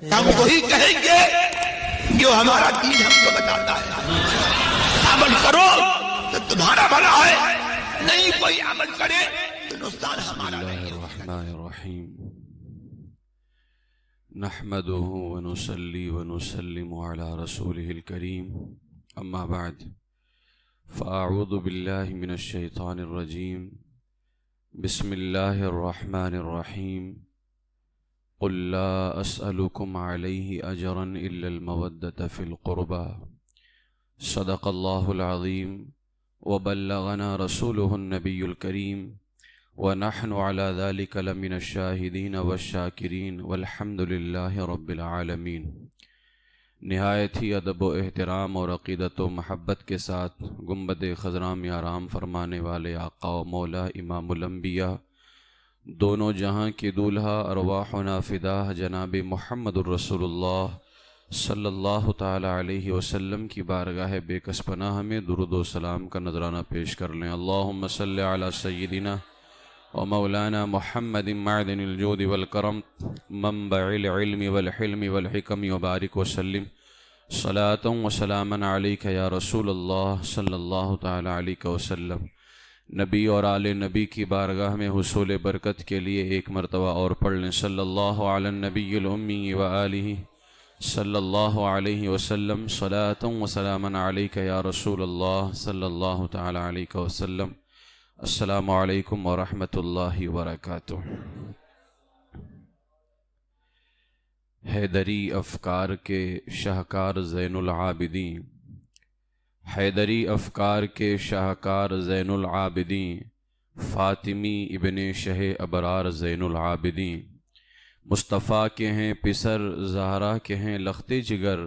ہم وہی کہیں گے جو ہمارا دین ہم کو بتاتا ہے. عمل کرو تو تمہارا بھلا ہے، نہیں کوئی عمل کرے تو نقصان ہمارا بسم نہیں اللہ ہے. الرحمن الرحیم نحمده ونصلي ونسلم على رسوله الكريم اما بعد فاعوذ بالله من الشیطان الرجیم بسم اللہ الرحمن الرحیم قل لا اسألكم عليه اجرا الا المودة في القربى صدق الله العظیم وبلغنا رسوله النبی الکریم ونحن على ذلك لمن الشاہدین والشاکرین والحمد للہ رب العالمین. نہایت ہی ادب و احترام اور عقیدت و محبت کے ساتھ گنبد خضراء میں آرام فرمانے والے آقا و مولا امام الانبیاء، دونوں جہاں کے دولہا ارواحنا فداہ جناب محمد الرسول اللہ صلی اللہ تعالی علیہ وسلم کی بارگاہ بے کس پناہ میں درود و سلام کا نذرانہ پیش کر لیں. اللہم صلی علی سیدنا ومولانا محمد معدن الجود والکرم منبع العلم والحلم والحکم وبارک وسلم صلاة وسلاما علیک یا رسول اللہ صلی اللہ تعالی علیہ وسلم. نبی اور آل نبی کی بارگاہ میں حصول برکت کے لیے ایک مرتبہ اور پڑھ لیں صلی اللہ علی النبی الامی وآلہ صلی اللہ علیہ وسلم صلاة وسلاما علیک یا رسول اللہ صلی اللہ تعالی علیہ وسلم. السلام علیکم ورحمۃ اللہ وبرکاتہ. حیدری افکار کے شاہکار زین العابدین، حیدری افکار کے شاہکار زین العابدین، فاطمی ابن شہ ابرار زین العابدین، مصطفیٰ کے ہیں پسر زہرا کے ہیں لخت جگر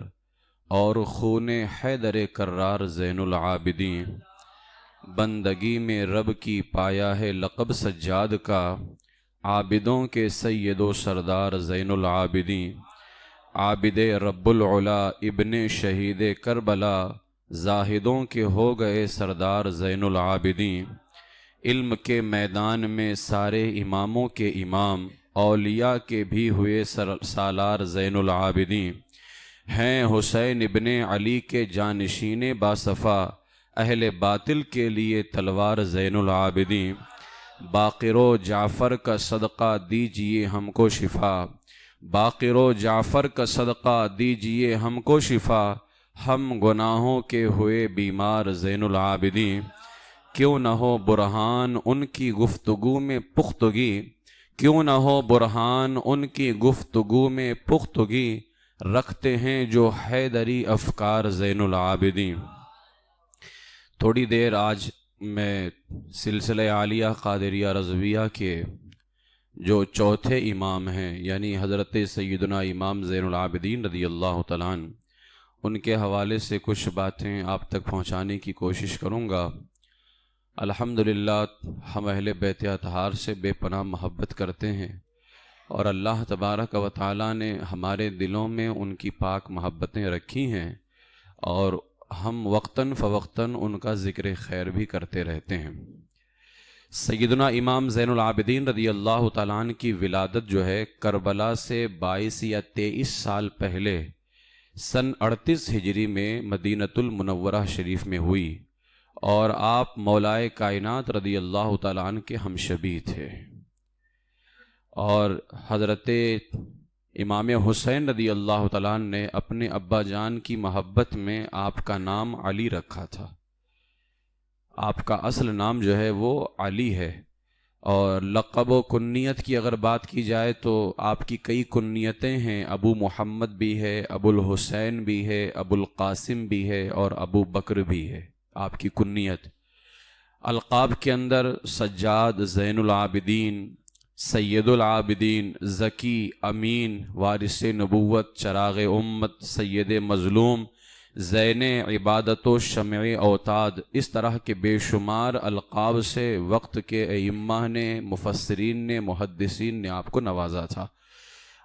اور خون حیدر کرار زین العابدین. بندگی میں رب کی پایا ہے لقب سجاد کا، عابدوں کے سید و سردار زین العابدین. عابد رب العلا ابن شہید کربلا، زاہدوں کے ہو گئے سردار زین العابدین. علم کے میدان میں سارے اماموں کے امام، اولیاء کے بھی ہوئے سالار زین العابدین. ہیں حسین ابن علی کے جانشین باصفا، اہل باطل کے لیے تلوار زین العابدین. باقر و جعفر کا صدقہ دیجئے ہم کو شفا، باقر و جعفر کا صدقہ دیجئے ہم کو شفا، ہم گناہوں کے ہوئے بیمار زین العابدین. کیوں نہ ہو برہان ان کی گفتگو میں پختگی، کیوں نہ ہو برہان ان کی گفتگو میں پختگی، رکھتے ہیں جو حیدری افکار زین العابدین. تھوڑی دیر آج میں سلسلہ عالیہ قادریہ رضویہ کے جو چوتھے امام ہیں یعنی حضرت سیدنا امام زین العابدین رضی اللہ تعالیٰ عنہ، ان کے حوالے سے کچھ باتیں آپ تک پہنچانے کی کوشش کروں گا. الحمدللہ ہم اہل بیت اطہار سے بے پناہ محبت کرتے ہیں اور اللہ تبارک و تعالیٰ نے ہمارے دلوں میں ان کی پاک محبتیں رکھی ہیں اور ہم وقتاً فوقتاً ان کا ذکر خیر بھی کرتے رہتے ہیں. سیدنا امام زین العابدین رضی اللہ تعالیٰ عنہ کی ولادت جو ہے کربلا سے 22 یا 23 سال پہلے سن 38 ہجری میں مدینۃ المنورہ شریف میں ہوئی اور آپ مولائے کائنات رضی اللہ تعالیٰ عنہ کے ہمشبی تھے. اور حضرت امام حسین رضی اللہ تعالیٰ عنہ نے اپنے ابا جان کی محبت میں آپ کا نام علی رکھا تھا. آپ کا اصل نام جو ہے وہ علی ہے، اور لقب و کنیت کی اگر بات کی جائے تو آپ کی کئی کنیتیں ہیں. ابو محمد بھی ہے، ابو الحسین بھی ہے، ابو القاسم بھی ہے اور ابو بکر بھی ہے آپ کی کنیت. القاب کے اندر سجاد، زین العابدین، سید العابدین، ذکی، امین، وارث نبوت، چراغ امت، سید مظلوم، زین عبادت و شمع اوتاد، اس طرح کے بے شمار القاب سے وقت کے ائمہ نے، مفسرین نے، محدثین نے آپ کو نوازا تھا.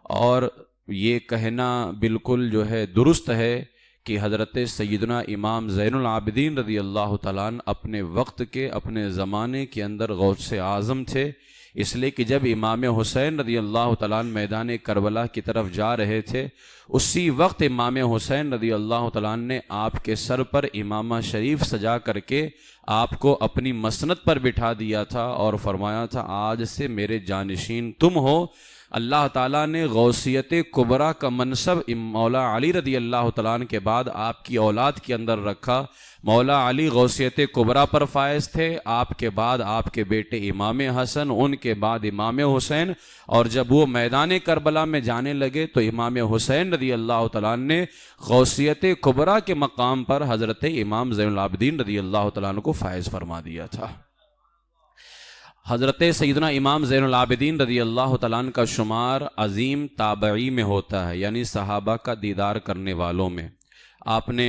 اور یہ کہنا بالکل جو ہے درست ہے کہ حضرت سیدنا امام زین العابدین رضی اللہ تعالیٰ عنہ اپنے وقت کے، اپنے زمانے کے اندر غوث اعظم تھے. اس لیے کہ جب امام حسین رضی اللہ تعالیٰ عنہ میدان کربلا کی طرف جا رہے تھے، اسی وقت امام حسین رضی اللہ تعالیٰ عنہ نے آپ کے سر پر امامہ شریف سجا کر کے آپ کو اپنی مسند پر بٹھا دیا تھا اور فرمایا تھا آج سے میرے جانشین تم ہو۔ اللہ تعالیٰ نے غوثیت کبریٰ کا منصب مولا علی رضی اللہ تعالیٰ عنہ کے بعد آپ کی اولاد کے اندر رکھا۔ مولا علی غوثیت کبریٰ پر فائز تھے، آپ کے بعد آپ کے بیٹے امام حسن، ان کے بعد امام حسین، اور جب وہ میدان کربلا میں جانے لگے تو امام حسین رضی اللہ تعالیٰ عنہ نے غوثیت کبریٰ کے مقام پر حضرت امام زین العابدین رضی اللہ تعالیٰ عنہ کو فائز فرما دیا تھا۔ حضرت سیدنا امام زین العابدین رضی اللہ تعالیٰ عنہ کا شمار عظیم تابعی میں ہوتا ہے، یعنی صحابہ کا دیدار کرنے والوں میں۔ آپ نے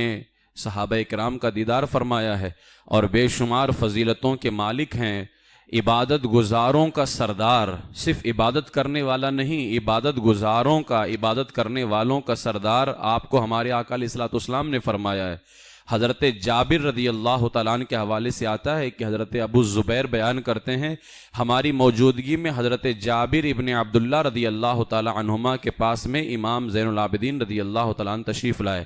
صحابہ کرام کا دیدار فرمایا ہے اور بے شمار فضیلتوں کے مالک ہیں، عبادت گزاروں کا سردار، صرف عبادت کرنے والا نہیں، عبادت گزاروں کا، عبادت کرنے والوں کا سردار آپ کو ہمارے آقا علیہ الصلوۃ والسلام نے فرمایا ہے۔ حضرت جابر رضی اللہ تعالیٰ عنہ کے حوالے سے آتا ہے کہ حضرت ابو زبیر بیان کرتے ہیں ہماری موجودگی میں حضرت جابر ابن عبداللہ رضی اللہ تعالیٰ عنہما کے پاس میں امام زین العابدین رضی اللہ تعالیٰ عنہ تشریف لائے،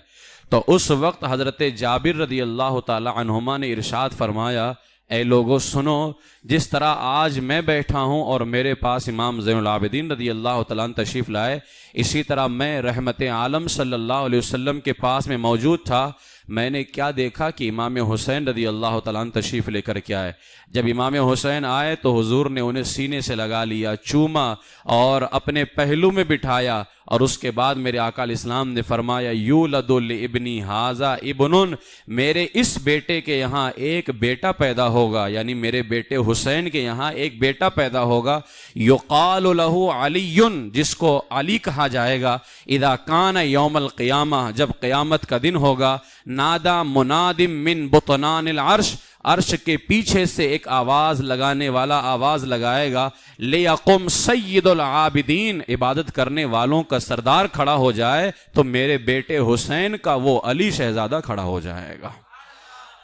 تو اس وقت حضرت جابر رضی اللہ تعالیٰ عنہما نے ارشاد فرمایا اے لوگو سنو، جس طرح آج میں بیٹھا ہوں اور میرے پاس امام زین العابدین رضی اللہ تعالیٰ عنہ تشریف لائے، اسی طرح میں رحمت عالم صلی اللہ علیہ وسلم کے پاس میں موجود تھا۔ میں نے کیا دیکھا کہ امام حسین رضی اللہ تعالیٰ عنہ تشریف لے کر کے آئے۔ جب امام حسین آئے تو حضور نے انہیں سینے سے لگا لیا، چوما اور اپنے پہلو میں بٹھایا، اور اس کے بعد میرے آقا علیہ السلام نے فرمایا یولد لابنی ھذا ابن، میرے اس بیٹے کے یہاں ایک بیٹا پیدا ہوگا، یعنی میرے بیٹے حسین کے یہاں ایک بیٹا پیدا ہوگا، یقال لہ علی، جس کو علی کہا جائے گا، اذا کان یوم القیامہ، جب قیامت کا دن ہوگا، نادا منادم من بطنان العرش، عرش کے پیچھے سے ایک آواز لگانے والا آواز لگائے گا، لیقم سید العابدین، عبادت کرنے والوں کا سردار کھڑا ہو جائے تو میرے بیٹے حسین کا وہ علی شہزادہ کھڑا ہو جائے گا۔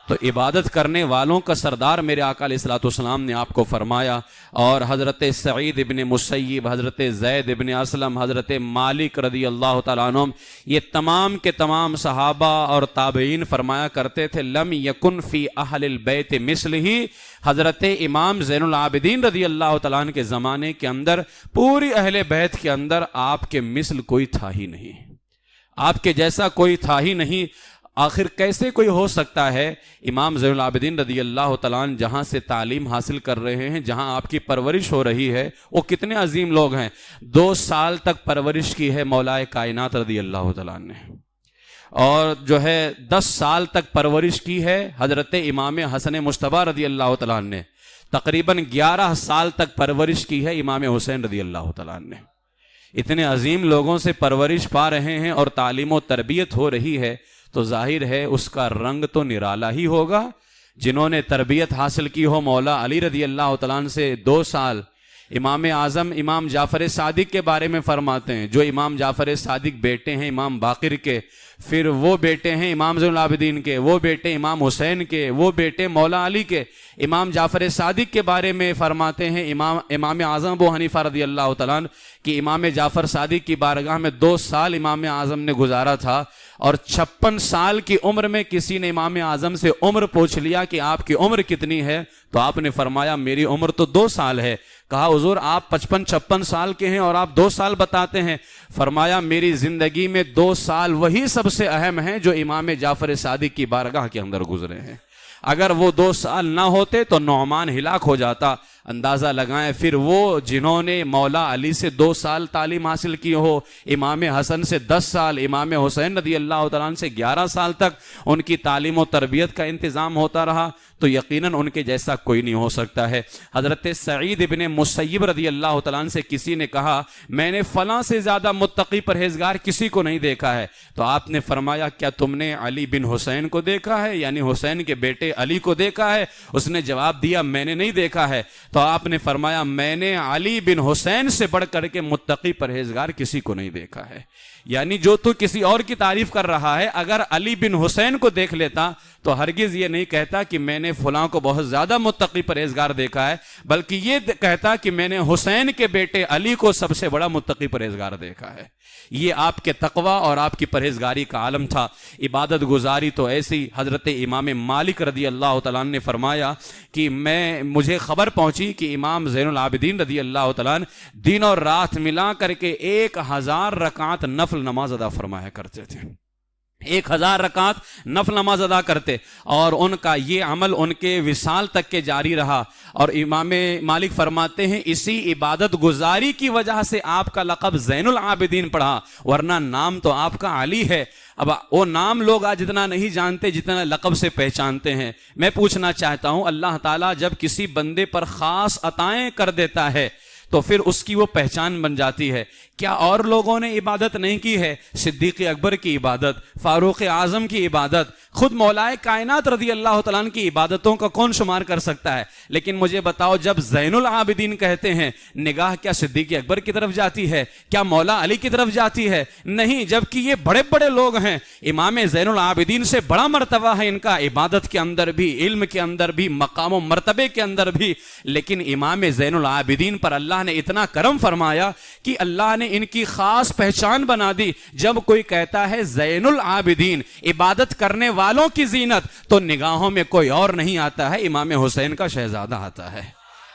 تو عبادت کرنے والوں کا سردار میرے آقا علیہ الصلوۃ والسلام نے آپ کو فرمایا۔ اور حضرت سعید ابن مسیب، حضرت زید ابن اسلم، حضرت مالک رضی اللہ تعالیٰ عنہ، یہ تمام کے تمام صحابہ اور تابعین فرمایا کرتے تھے لم یکن فی اہل البیت مثلہ، حضرت امام زین العابدین رضی اللہ تعالیٰ عنہ کے زمانے کے اندر پوری اہل بیت کے اندر آپ کے مثل کوئی تھا ہی نہیں، آپ کے جیسا کوئی تھا ہی نہیں۔ آخر کیسے کوئی ہو سکتا ہے؟ امام زین العابدین رضی اللہ تعالیٰ عنہ جہاں سے تعلیم حاصل کر رہے ہیں، جہاں آپ کی پرورش ہو رہی ہے، وہ کتنے عظیم لوگ ہیں۔ 2 سال تک پرورش کی ہے مولا کائنات رضی اللہ تعالیٰ عنہ نے، اور جو ہے 10 سال تک پرورش کی ہے حضرت امام حسن مجتبیٰ رضی اللہ تعالیٰ عنہ نے، تقریباً 11 سال تک پرورش کی ہے امام حسین رضی اللہ تعالیٰ عنہ نے۔ اتنے عظیم لوگوں سے پرورش پا رہے ہیں اور تعلیم و تربیت ہو رہی ہے، تو ظاہر ہے اس کا رنگ تو نرالا ہی ہوگا۔ جنہوں نے تربیت حاصل کی ہو مولا علی رضی اللہ تعالیٰ عنہ سے 2 سال، امام اعظم امام جعفر صادق کے بارے میں فرماتے ہیں، جو امام جعفر صادق بیٹے ہیں امام باقر کے، پھر وہ بیٹے ہیں امام زین العابدین کے، وہ بیٹے امام حسین کے، وہ بیٹے مولا علی کے۔ امام جعفر صادق کے بارے میں فرماتے ہیں امام اعظم ابو حنیفہ رضی اللہ تعالیٰ عنہ کہ امام جعفر صادق کی بارگاہ میں 2 سال امام اعظم نے گزارا تھا، اور 56 سال کی عمر میں کسی نے امام اعظم سے عمر پوچھ لیا کہ آپ کی عمر کتنی ہے، تو آپ نے فرمایا میری عمر تو 2 سال ہے۔ کہا حضور آپ 55-56 سال کے ہیں اور آپ 2 سال بتاتے ہیں؟ فرمایا میری زندگی میں 2 سال وہی سب سے اہم ہیں جو امام جعفر صادق کی بارگاہ کے اندر گزرے ہیں۔ اگر وہ 2 سال نہ ہوتے تو نعمان ہلاک ہو جاتا۔ اندازہ لگائیں پھر وہ جنہوں نے مولا علی سے 2 سال تعلیم حاصل کی ہو، امام حسن سے 10 سال، امام حسین رضی اللہ تعالیٰ عنہ سے 11 سال تک ان کی تعلیم و تربیت کا انتظام ہوتا رہا، تو یقیناً ان کے جیسا کوئی نہیں ہو سکتا ہے۔ حضرت سعید ابن مسیب رضی اللہ تعالیٰ عنہ سے کسی نے کہا میں نے فلاں سے زیادہ متقی پرہیزگار کسی کو نہیں دیکھا ہے، تو آپ نے فرمایا کیا تم نے علی بن حسین کو دیکھا ہے، یعنی حسین کے بیٹے علی کو دیکھا ہے؟ اس نے جواب دیا میں نے نہیں دیکھا ہے۔ تو آپ نے فرمایا میں نے علی بن حسین سے بڑھ کر کے متقی پرہیزگار کسی کو نہیں دیکھا ہے۔ یعنی جو تو کسی اور کی تعریف کر رہا ہے، اگر علی بن حسین کو دیکھ لیتا تو ہرگز یہ نہیں کہتا کہ میں نے فلاں کو بہت زیادہ متقی پرہیزگار دیکھا ہے، بلکہ یہ کہتا کہ میں نے حسین کے بیٹے علی کو سب سے بڑا متقی پرہیزگار دیکھا ہے۔ یہ آپ کے تقوی اور آپ کی پرہیزگاری کا عالم تھا۔ عبادت گزاری تو ایسی، حضرت امام مالک رضی اللہ تعالیٰ عنہ نے فرمایا کہ مجھے خبر پہنچی کہ امام زین العابدین رضی اللہ تعالیٰ عنہ دن اور رات ملا کر کے 1000 رکعت نفل نماز ادا فرمایا کرتے تھے۔ 1000 رکعت نفل نماز ادا کرتے، اور ان کا یہ عمل ان کے وصال تک کے جاری رہا۔ اور امام مالک فرماتے ہیں اسی عبادت گزاری کی وجہ سے آپ کا لقب زین العابدین پڑھا، ورنہ نام تو آپ کا علی ہے۔ اب وہ نام لوگ آج اتنا نہیں جانتے جتنا لقب سے پہچانتے ہیں۔ میں پوچھنا چاہتا ہوں، اللہ تعالیٰ جب کسی بندے پر خاص عطائیں کر دیتا ہے تو پھر اس کی وہ پہچان بن جاتی ہے۔ کیا اور لوگوں نے عبادت نہیں کی ہے؟ صدیق اکبر کی عبادت، فاروق اعظم کی عبادت، خود مولائے کائنات رضی اللہ تعالیٰ عنہ کی عبادتوں کا کون شمار کر سکتا ہے؟ لیکن مجھے بتاؤ، جب زین العابدین کہتے ہیں، نگاہ کیا صدیق اکبر کی طرف جاتی ہے؟ کیا مولا علی کی طرف جاتی ہے؟ نہیں، جبکہ یہ بڑے بڑے لوگ ہیں۔ امام زین العابدین سے بڑا مرتبہ ہے ان کا، عبادت کے اندر بھی، علم کے اندر بھی، مقام و مرتبے کے اندر بھی، لیکن امام زین العابدین پر اللہ نے اتنا کرم فرمایا کہ اللہ نے ان کی خاص پہچان بنا دی۔ جب کوئی کہتا ہے زین العابدین، عبادت کرنے والوں کی زینت، تو نگاہوں میں کوئی اور نہیں آتا ہے، امام حسین کا شہزادہ آتا ہے۔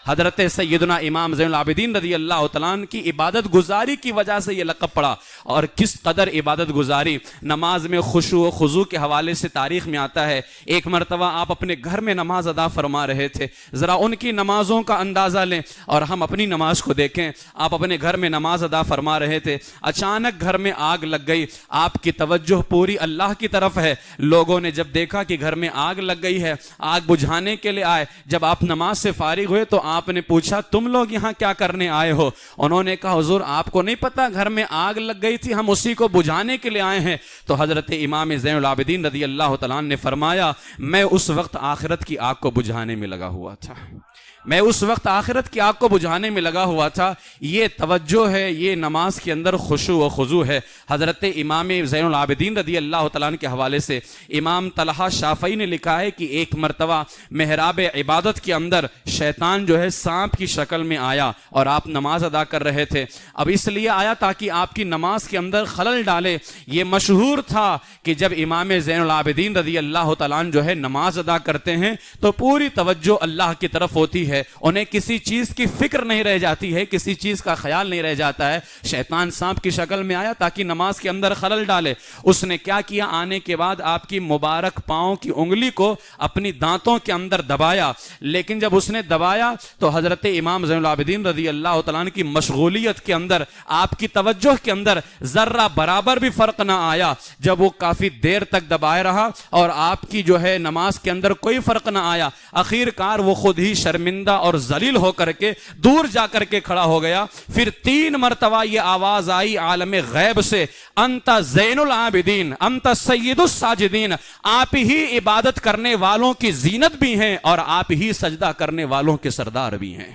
حضرت سیدنا امام زین العابدین رضی اللہ تعالیٰ عنہ کی عبادت گزاری کی وجہ سے یہ لقب پڑا، اور کس قدر عبادت گزاری۔ نماز میں خشوع و خضوع کے حوالے سے تاریخ میں آتا ہے، ایک مرتبہ آپ اپنے گھر میں نماز ادا فرما رہے تھے، ذرا ان کی نمازوں کا اندازہ لیں اور ہم اپنی نماز کو دیکھیں۔ آپ اپنے گھر میں نماز ادا فرما رہے تھے، اچانک گھر میں آگ لگ گئی، آپ کی توجہ پوری اللہ کی طرف ہے۔ لوگوں نے جب دیکھا کہ گھر میں آگ لگ گئی ہے، آگ بجھانے کے لیے آئے۔ جب آپ نماز سے فارغ ہوئے تو آپ نے پوچھا تم لوگ یہاں کیا کرنے آئے ہو؟ انہوں نے کہا حضور آپ کو نہیں پتا گھر میں آگ لگ گئی تھی، ہم اسی کو بجھانے کے لیے آئے ہیں۔ تو حضرت امام زین العابدین رضی اللہ تعالیٰ عنہ نے فرمایا میں اس وقت آخرت کی آگ کو بجھانے میں لگا ہوا تھا، میں اس وقت آخرت کی آگ کو بجھانے میں لگا ہوا تھا۔ یہ توجہ ہے، یہ نماز کے اندر خشوع و خضوع ہے۔ حضرت امام زین العابدین رضی اللہ تعالیٰ عنہ کے حوالے سے امام طلحہ شافعی نے لکھا ہے کہ ایک مرتبہ محراب عبادت کے اندر شیطان جو ہے سانپ کی شکل میں آیا اور آپ نماز ادا کر رہے تھے۔ اب اس لیے آیا تاکہ آپ کی نماز کے اندر خلل ڈالے۔ یہ مشہور تھا کہ جب امام زین العابدین رضی اللہ تعالیٰ عنہ جو ہے نماز ادا کرتے ہیں تو پوری توجہ اللہ کی طرف ہوتی ہے، انہیں کسی چیز کی فکر نہیں رہ جاتی ہے، کسی چیز کا خیال نہیں رہ جاتا ہے۔ شیطان سانپ کی شکل میں آیا تاکہ نماز کے اندر خلل ڈالے۔ اس نے کیا کیا؟ آنے کے بعد آپ کی مبارک پاؤں کی انگلی کو اپنی دانتوں کے اندر دبایا، لیکن جب اس نے دبایا تو حضرت امام زین العابدین رضی اللہ تعالیٰ عنہ کی مشغولیت کے اندر، آپ کی توجہ کے اندر ذرہ برابر بھی فرق نہ آیا۔ جب وہ کافی دیر تک دبائے رہا اور آپ کی جو ہے نماز کے اندر کوئی فرق نہ آیا، آخر کار وہ خود ہی شرمندہ اور ذلیل ہو کر کے دور جا کر کے کھڑا ہو گیا۔ پھر 3 مرتبہ یہ آواز آئی عالم غیب سے، انت زین العابدین، انت سید الساجدین، آپ ہی عبادت کرنے والوں کی زینت بھی ہیں اور آپ ہی سجدہ کرنے والوں کے سردار بھی ہیں۔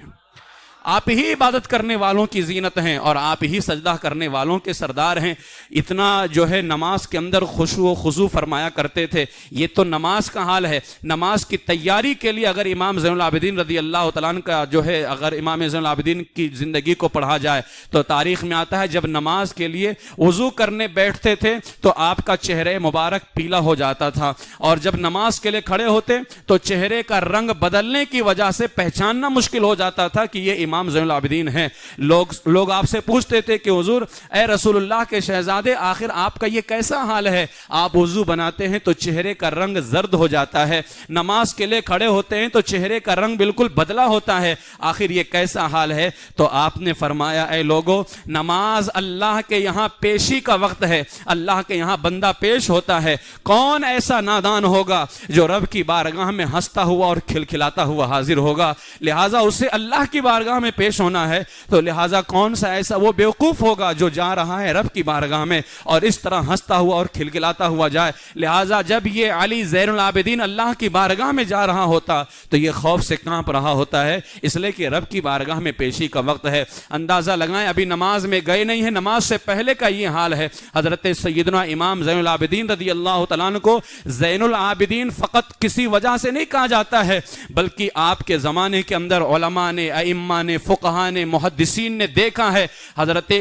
آپ ہی عبادت کرنے والوں کی زینت ہیں اور آپ ہی سجدہ کرنے والوں کے سردار ہیں۔ اتنا جو ہے نماز کے اندر خشوع و خضوع فرمایا کرتے تھے۔ یہ تو نماز کا حال ہے۔ نماز کی تیاری کے لیے اگر امام زین العابدین رضی اللہ تعالیٰ عنہ کا جو ہے، اگر امام زین العابدین کی زندگی کو پڑھا جائے تو تاریخ میں آتا ہے جب نماز کے لیے وضو کرنے بیٹھتے تھے تو آپ کا چہرہ مبارک پیلا ہو جاتا تھا، اور جب نماز کے لیے کھڑے ہوتے تو چہرے کا رنگ بدلنے کی وجہ سے پہچاننا مشکل ہو جاتا تھا کہ یہ امام زین العابدین ہیں۔ لوگ آپ سے پوچھتے تھے کہ حضور اے رسول اللہ کے شہزادے، آخر آپ کا یہ کیسا حال ہے؟ آپ وضو بناتے ہیں تو چہرے کا رنگ زرد ہو جاتا ہے، نماز کے لیے کھڑے ہوتے ہیں تو چہرے کا رنگ بالکل بدلا ہوتا ہے، آخر یہ کیسا حال ہے؟ تو آپ نے فرمایا اے لوگو، نماز اللہ کے یہاں پیشی کا وقت ہے، اللہ کے یہاں بندہ پیش ہوتا ہے۔ کون ایسا نادان ہوگا جو رب کی بارگاہ میں ہنستا ہوا اور کھلکھلاتا ہوا حاضر ہوگا؟ لہٰذا اسے اللہ کی بارگاہ میں پیش ہونا ہے تو لہٰذا کون سا ایسا وہ بیوقوف ہوگا جو جا رہا ہے رب کی بارگاہ میں اور اس طرح ہنستا ہوا اور کھلکھلاتا ہوا جائے. لہٰذا جب یہ علی زین العابدین اللہ کی بارگاہ میں جا رہا ہوتا تو یہ خوف سے کانپ رہا ہوتا ہے، اس لیے کہ رب کی بارگاہ میں پیشی کا وقت ہے. اندازہ لگائیں ابھی نماز میں گئے نہیں ہیں، نماز سے پہلے کا یہ حال ہے. حضرت سیدنا امام زین العابدین رضی اللہ تعالیٰ عنہ کو زین العابدین فقط کسی وجہ سے نہیں کہا جاتا ہے، بلکہ آپ کے زمانے کے اندر علماء نے، ائمہ نے، فقہاء نے، محدثین نے دیکھا ہے حضرت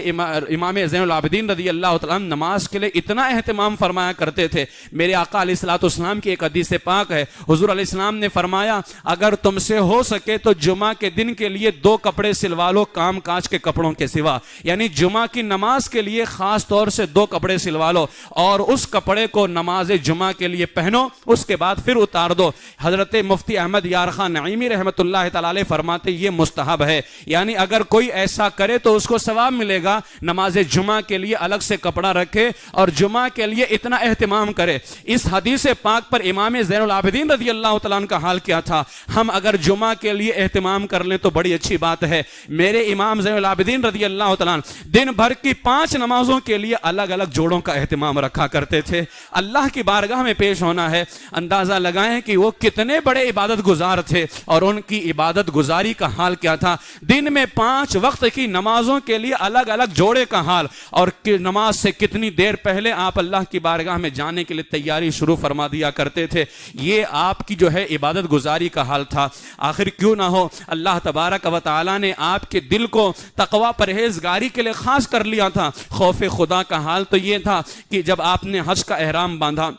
امام زین العابدین رضی اللہ تعالیٰ عنہ نماز کے لیے اتنا اہتمام فرمایا کرتے تھے. میرے آقا علیہ الصلوۃ والسلام کی ایک حدیث پاک ہے، حضور علیہ السلام نے فرمایا اگر تم سے ہو سکے تو جمعہ کے دن کے لیے 2 کپڑے سلوا لو کام کاج کے کپڑوں کے سوا، یعنی جمعہ کی نماز کے لیے خاص طور سے 2 کپڑے سلوا لو اور اس کپڑے کو نماز جمعہ کے لیے پہنو، اس کے بعد پھر اتار دو. حضرت مفتی احمد یار خان نعیمی رحمۃ اللہ تعالی علیہ فرماتے یہ مستحب ہے، یعنی اگر کوئی ایسا کرے تو اس کو ثواب ملے گا. نماز جمعہ کے لیے الگ سے کپڑا رکھے اور جمعہ کے لیے اتنا اہتمام کرے. اس حدیث پاک پر امام زین العابدین رضی اللہ تعالیٰ عنہ کا حال کیا تھا. ہم اگر جمعہ کے لیے اہتمام کر لیں تو بڑی اچھی بات ہے. میرے امام زین العابدین رضی اللہ تعالیٰ عنہ دن بھر کی 5 نمازوں کے لیے الگ الگ جوڑوں کا اہتمام رکھا کرتے تھے. اللہ کی بارگاہ میں پیش ہونا ہے، اندازہ لگائیں کہ وہ کتنے بڑے عبادت گزار تھے اور ان کی عبادت گزاری کا حال کیا تھا. دن میں 5 وقت کی نمازوں کے لیے الگ الگ جوڑے کا حال، اور نماز سے کتنی دیر پہلے آپ اللہ کی بارگاہ میں جانے کے لیے تیاری شروع فرما دیا کرتے تھے. یہ آپ کی جو ہے عبادت گزاری کا حال تھا. آخر کیوں نہ ہو اللہ تبارک و تعالی نے آپ کے دل کو تقوی پرہیزگاری کے لیے خاص کر لیا تھا. خوف خدا کا حال تو یہ تھا کہ جب آپ نے حج کا احرام باندھا،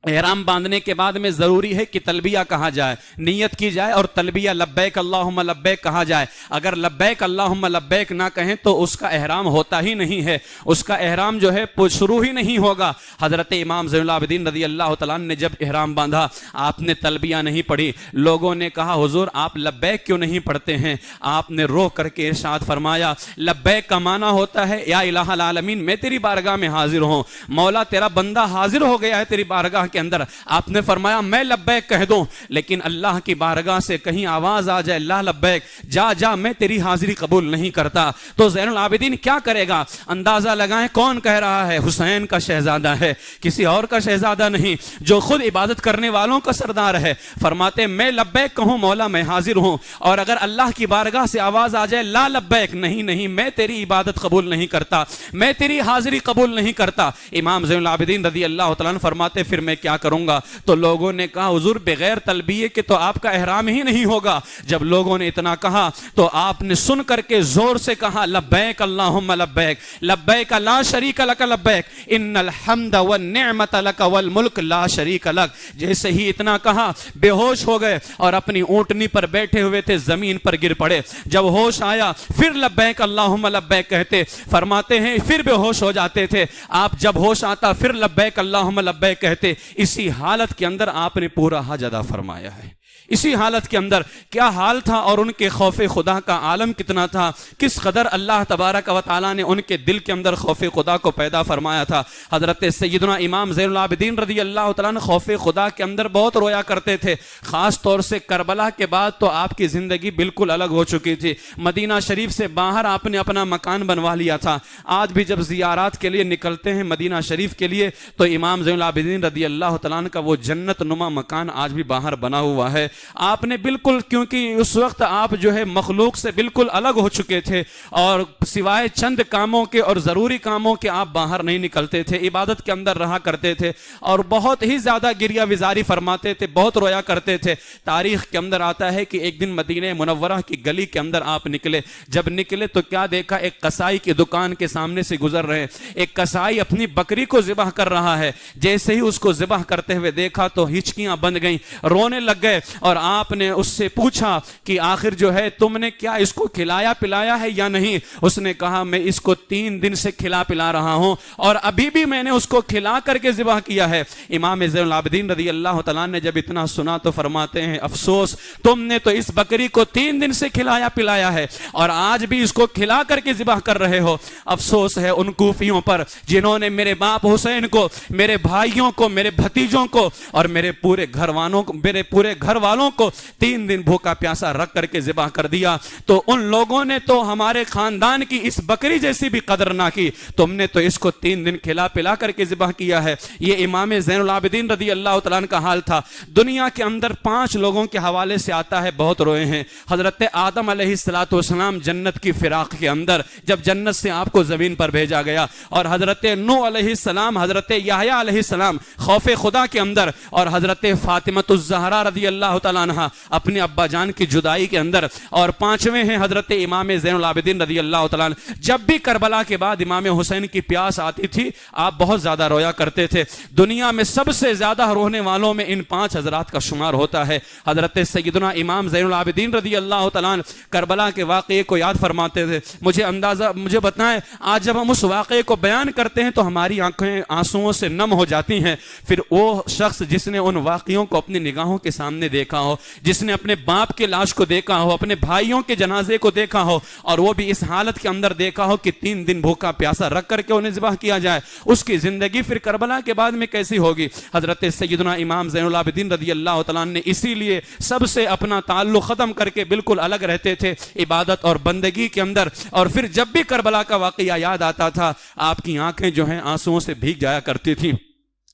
احرام باندھنے کے بعد میں ضروری ہے کہ تلبیہ کہا جائے، نیت کی جائے اور تلبیہ لبیک اللہم لبیک کہا جائے. اگر لبیک اللہم لبیک نہ کہیں تو اس کا احرام ہوتا ہی نہیں ہے، اس کا احرام جو ہے شروع ہی نہیں ہوگا. حضرت امام زین العابدین رضی اللہ تعالیٰ نے جب احرام باندھا آپ نے تلبیہ نہیں پڑھی. لوگوں نے کہا حضور آپ لبیک کیوں نہیں پڑھتے ہیں؟ آپ نے رو کر کے ارشاد فرمایا لبیک کا معنی ہوتا ہے یا الہ العالمین میں تیری بارگاہ میں حاضر ہوں، مولا تیرا بندہ حاضر ہو گیا ہے تیری بارگاہ کے اندر. آپ نے فرمایا میں لبیک کہہ دوں، لیکن اللہ کی بارگاہ سے کہیں آواز آ جائے لا لبیک، جا جا میں تیری حاضری قبول نہیں کرتا، تو زین العابدین کیا کرے گا؟ اندازہ لگائیں کون کہہ رہا ہے؟ حسین کا شہزادہ ہے، کسی اور کا شہزادہ نہیں، جو خود عبادت کرنے والوں کا سردار ہے. فرماتے میں لبیک کہوں مولا میں حاضر ہوں، اور اگر اللہ کی بارگاہ سے آواز آ جائے لا لبیک، نہیں نہیں میں تیری عبادت قبول نہیں کرتا، میں تیری حاضری قبول نہیں کرتا. امام زین العابدین رضی اللہ تعالیٰ عنہ فرماتے پھر میں کیا کروں گا؟ تو لوگوں نے کہا حضور بغیر تلبیہ کے تو آپ کا احرام ہی نہیں ہوگا. جب لوگوں نے اتنا کہا تو آپ نے سن کر کے زور سے کہا لبیک اللہم لبیک لبیک لا شریک لک لبیک ان الحمد والنعمت لک والملک لا شریک لک. جیسے ہی اتنا کہا بے ہوش ہو گئے اور اپنی اونٹنی پر بیٹھے ہوئے تھے زمین پر گر پڑے. جب ہوش آیا پھر لبیک اللہم لبیک کہتے. فرماتے ہیں پھر بے ہوش ہو جاتے تھے آپ، جب ہوش آتا پھر لبیک اللہم لبیک کہتے. اسی حالت کے اندر آپ نے پورا حج ادا فرمایا ہے. اسی حالت کے اندر کیا حال تھا اور ان کے خوف خدا کا عالم کتنا تھا، کس قدر اللہ تبارک و تعالیٰ نے ان کے دل کے اندر خوف خدا کو پیدا فرمایا تھا. حضرت سیدنا امام زین العابدین رضی اللہ تعالیٰ نے خوف خدا کے اندر بہت رویا کرتے تھے. خاص طور سے کربلا کے بعد تو آپ کی زندگی بالکل الگ ہو چکی تھی. مدینہ شریف سے باہر آپ نے اپنا مکان بنوا لیا تھا. آج بھی جب زیارات کے لیے نکلتے ہیں مدینہ شریف کے لیے تو امام زین العابدین رضی اللہ تعالیٰ کا وہ جنت نما مکان آج بھی باہر بنا ہوا ہے. آپ نے بالکل، کیونکہ اس وقت آپ جو ہے مخلوق سے بالکل الگ ہو چکے تھے اور سوائے چند کاموں کے اور ضروری کاموں کے آپ باہر نہیں نکلتے تھے، عبادت کے اندر رہا کرتے تھے اور بہت ہی زیادہ گریہ وزاری فرماتے تھے، بہت رویا کرتے تھے. تاریخ کے اندر آتا ہے کہ ایک دن مدینہ منورہ کی گلی کے اندر آپ نکلے. جب نکلے تو کیا دیکھا؟ ایک قصائی کی دکان کے سامنے سے گزر رہے. ایک قصائی اپنی بکری کو ذبح کر رہا ہے. جیسے ہی اس کو ذبح کرتے ہوئے دیکھا تو ہچکیاں بند گئیں، رونے لگ گئے اور آپ نے اس سے پوچھا کہ آخر جو ہے تم نے کیا اس کو کھلایا پلایا ہے یا نہیں؟ اس نے کہا میں اس کو 3 دن سے کھلا پلا رہا ہوں اور ابھی بھی میں نے اس کو کھلا کر کے ذبح کیا ہے. امام زین العابدین رضی اللہ تعالیٰ نے جب اتنا سنا تو فرماتے ہیں افسوس، تم نے تو اس بکری کو 3 دن سے کھلایا پلایا ہے اور آج بھی اس کو کھلا کر کے ذبح کر رہے ہو. افسوس ہے ان کوفیوں پر جنہوں نے میرے باپ حسین کو، میرے بھائیوں کو، میرے بھتیجوں کو اور میرے پورے گھر والوں والوں کو 3 دن بھوکا پیاسا رکھ کر کے ذبح کر دیا، تو ان لوگوں نے تو ہمارے خاندان کی اس بکری جیسی بھی قدر نہ کی، تم نے تو اس کو 3 دن کھلا پلا کر کے ذبح کیا ہے۔ یہ امام زین العابدین رضی اللہ تعالیٰ عنہ کا حال تھا۔ دنیا کے اندر 5 لوگوں کے حوالے سے آتا ہے، بہت روئے ہیں۔ حضرت آدم علیہ السلام جنت کی فراق کے اندر، جب جنت سے آپ کو زمین پر بھیجا گیا، اور حضرت نوح علیہ السلام، حضرت یحییٰ علیہ السلام خوف خدا کے اندر، اور حضرت فاطمہ الزہرا رضی اللہ تعالیٰ عنہ اپنے ابا جان کی جدائی کے اندر، اور 5ویں ہیں حضرت امام زین العابدین رضی اللہ تعالیٰ عنہ۔ جب بھی کربلا کے بعد امام حسین کی پیاس آتی تھی، آپ بہت زیادہ رویا کرتے تھے۔ دنیا میں سب سے زیادہ رونے والوں میں ان 5 حضرات کا شمار ہوتا ہے۔ حضرت سیدنا امام زین العابدین رضی اللہ تعالیٰ عنہ کربلا کے واقعے کو یاد فرماتے تھے۔ مجھے بتائیں، آج جب ہم اس واقعے کو بیان کرتے ہیں تو ہماری آنکھیں آنسوؤں سے نم ہو جاتی ہیں۔ پھر وہ شخص جس نے ان واقعوں کو اپنی نگاہوں کے سامنے دیکھا ہو، جس نے اپنے باپ کے لاش کو دیکھا ہو، اپنے بھائیوں کے جنازے کو دیکھا ہو، اور وہ بھی اس حالت کے اندر دیکھا ہو کہ 3 دن بھوکا پیاسا رکھ کر کے انہیں ذبح کیا جائے، اس کی زندگی پھر کربلا کے بعد میں کیسی ہوگی؟ حضرت سیدنا امام زین العابدین رضی اللہ تعالیٰ عنہ نے اسی لیے سب سے اپنا تعلق ختم کر کے بالکل الگ رہتے تھے عبادت اور بندگی کے اندر، اور پھر جب بھی کربلا کا واقعہ یاد آتا تھا آپ کی آنکھیں جو ہیں آنسوؤں سے بھیگ جایا کرتی تھیں۔